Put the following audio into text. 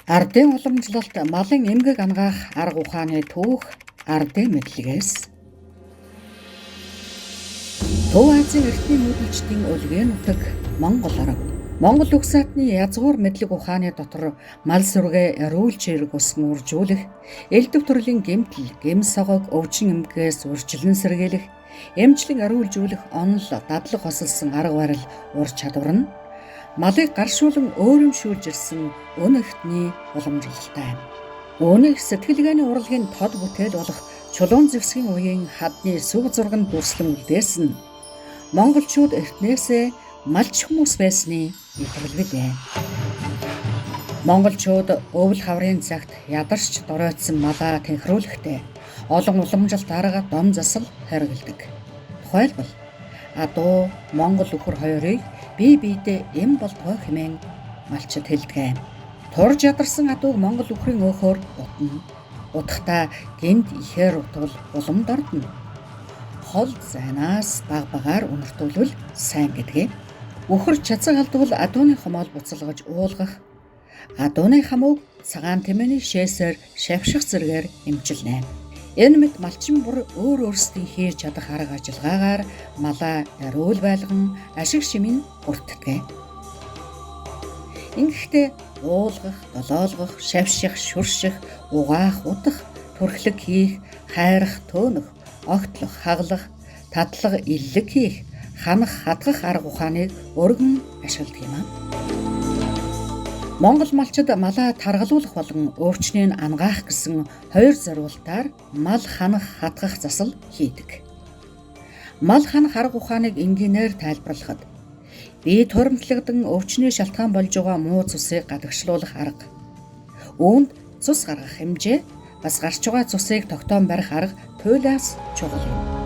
Ардын уламжлалт малын эмгэг ангаах арга ухааны түүх ардын мэдлэгээс. Төв Азийн эртний нүүдэлчдийн өлгийн нутаг Монгол арав. Монгол уг саатны язгуур мэдлэг ухааны дотор мал сүргээ эрүүлж хэрэг усан үржүүлэх, элдв төрлийн гэмтэл, гэм согог өвчин эмгэгээс үржилэн сэргийлэх, эмчлэн эрүүлжүүлэх онол дадлаг хосолсон арга барил ур чадвар нь малыг гаршуулан өөрөмшүүлж ирсэн өн ертний уламжлалтай. Үүнийг сэтгэлгээний урлагийн тод бүтээл болох Чулуун зэвсгийн үеийн хадны сүг зурганд дүрслэн үлдээсэн монголчууд эртнээсээ малч хүмүүс байсны илэрлэлээ. Монголчууд өвөл хаврын цагт ядарч доройтсон малаа тэнхрүүлэхдээ олон уламжлалт арга дом засал хэрэгэлдэг. Тухайлбал адуу монгол өхөр хоёрыг бие биедээ эм болтгой хэмээн малчид хэлдэг. Турж ядарсан адууг монгол өхрийн өөхөөр утна. Утгахдаа гэнт ихээр утвал улам дордно. Хол зайнаас баг багаар үнэртүүлвэл сайн гэдгээ. Өхөр чацаг алдвал адууны хомоол буцалгаж уулгах. Адууны хамууг цагаан тэмээний шээсээр шавших зэргээр эмчилнэ. Энэ мэт малчин бүр өөр өөрсдийн хийж чадах арга ажиллагаагаар малаа эрүүл байлган ашиг шимийн бүртгэдэг. Ингэхдээ уулгах, долоолгох, шавших, шүрших, угаах, удах, түрхлэг хийх, хайрах, төөнөх, огтлох, хаглах, татлаг, иллэг хийх, ханах, хадгах арга ухааныг өргөн ашигладаг юм. Монгол малчид малаа таргалуулах болон өөрчнийг ангаах гэсэн хоёр зориултаар мал ханах, хадгах засал хийдэг. Мал ханах арга ухааныг энгийнээр тайлбарлахад бие турамтлагдан өвчний шалтгаан болж байгаа муу цусыг гадагшлуулах арга, үүнд цус гаргах хэмжээ, бас гарч байгаа цусыг тогтоон барих арга туйлаас чухал юм.